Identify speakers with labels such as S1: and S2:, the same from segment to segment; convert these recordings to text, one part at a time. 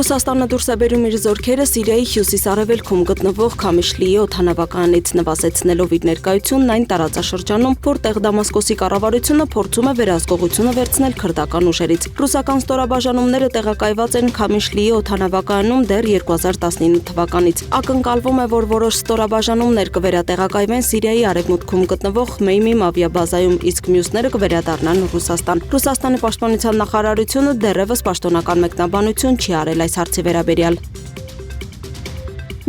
S1: Ռուսաստանը դուրս է բերում իր զորքերը Սիրիայի հյուսիս-արևելքում գտնվող Քամիշլիի օդանավակայանից, նվազեցնելով իր ներկայությունն այն տարածաշրջանում, որտեղ Դամասկոսի կառավարությունը փորձում է վերահսկողությունը վերցնել քրդական ուժերից։ Ռուսական ստորաբաժանումները տեղակայված են Քամիշլիի օդանավակայանում դեռ 2019 թվականից։ Ակնկալվում է, որ որոշ ստորաբաժանումներ կվերատեղակայվեն Սիրիայի արևմուտքում գտնվող Մեյմիմ ավիաբազայում, իսկ մյուսները կվերադառնան Ռուսաստան։ Ռուսաստանի պաշտպանության նախարարությունը դեռևս պաշտոնական մեկնաբանություն չի արել այս հարցի վերաբերյալ։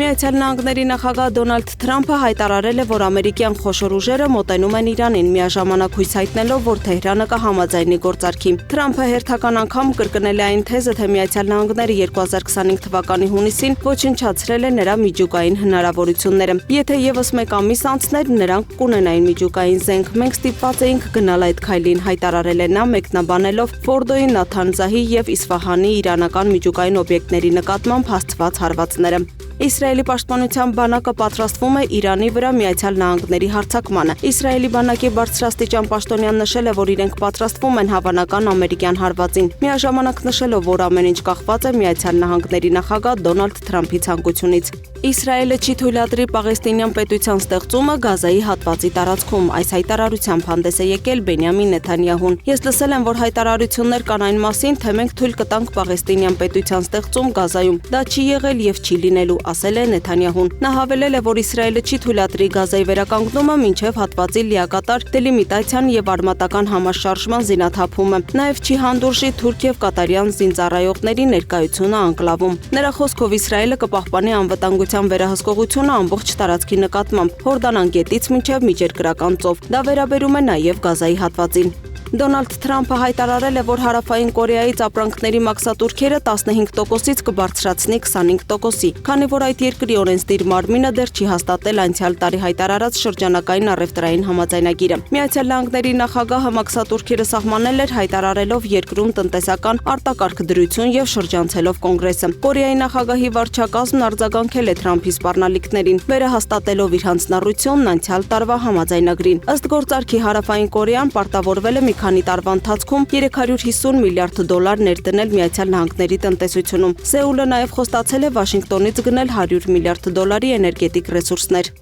S1: Միացյալ Նահանգների նախագահ Դոնալդ Թրամփը հայտարարել է, որ ամերիկյան խոշոր ուժերը մոտենում են Իրանին, միաժամանակ հույս հայտնելով, որ Թեհրանը կհամաձայնի գործարքի։ Թրամփը հերթական անգամ կրկնել է այն թեզը, թե Միացյալ Նահանգները 2025 թվականի հունիսին ոչնչացրել է նրա միջուկային հնարավորությունները։ Եթե եւս մեկ ամիս անցներ, նրանք կունենային միջուկային զենք։ Մենք ստիպված էինք գնալ այդ քայլին, հայտարարել է նա, մեկնաբանելով Ֆորդոյի, Նաթանզահի եւ Իսֆահանի իրանական միջուկային օբյեկտների նկատմամբ հաստված հարվածները։ Իսրայելի պաշտպանության բանակը պատրաստվում է Իրանի վրա Միացյալ Նահանգների հարձակմանը։ Իսրայելի բանակի բարձրաստիճան պաշտոնյան նշել է, որ իրենք պատրաստվում են հավանական ամերիկյան հարվածին, միաժամանակ նշելով, որ ամեն ինչ կախված է Միացյալ Նահանգների նախագահ Դոնալդ Թրամփի ցանկությունից։ Իսրայելը չի թույլատրի Պաղեստինյան պետության ստեղծումը Գազայի հատվածի տարածքում։ Այս հայտարարությամբ հանդես է եկել Բենյամին Նեթանյահուն։ Ես լսել եմ, որ հայտարարություններ կան այն մասին, թե մենք թույլ կտանք Պաղեստինյան պետության ստեղծում Գազայում։ Դա չի եղել եւ չի լինելու, ասել է Նեթանյահուն։ Նա հավելել է, որ Իսրայելը չի թույլատրի Գազայի վերականգնումը մինչև հատվածի լիակատար դելիմիտացիան եւ արմատական համաշարժման զինաթափումը։ Նաեւ չի հանդուրժի թուրք եւ կատարյան զինծառայողների ներկայությունը անկլավում։ Նրա խոսքով Իսրայելը կպահպանի անվտանգության վերահսկողությունը ամբողջ տարածքի նկատմամբ Հորդանան գետից մինչև Միջերկրական ծով։ Դա վերաբերում է նաեւ Գազայի հատվածին։ Դոնալդ Թրամփը հայտարարել է, որ Հարավային Կորեայից ապրանքների մաքսատուրքերը 15%-ից կբարձրացնի 25%-ի, քանի որ այդ երկրի օրենսդիր մարմինը դեռ չի հաստատել անցյալ տարի հայտարարած շրջանակային առևտրային համաձայնագիրը։ Միացյալ Նահանգների նախագահը մաքսատուրքերը սահմանել էր, հայտարարելով երկրում տնտեսական արտակարգ դրություն եւ շրջանցելով կոնգրեսը։ Կորեայի նախագահի վարչակազմն արձագանքել է Թրամփի սպառնալիքներին, վերահաստատելով իր հանձնառությունն անցյալ տարվա համաձայնագրին։ Ըստ գործարքի Հարավային Կորեան պարտավորվել է մի քանի տարվա ընթացքում 350 միլիարդ դոլար ներդնել Միացյալ Նահանգների տնտեսությունում։ Սեուլը նաև խոստացել է Վաշինգտոնից գնել 100 միլիարդ դոլարի էներգետիկ ռեսուրսներ։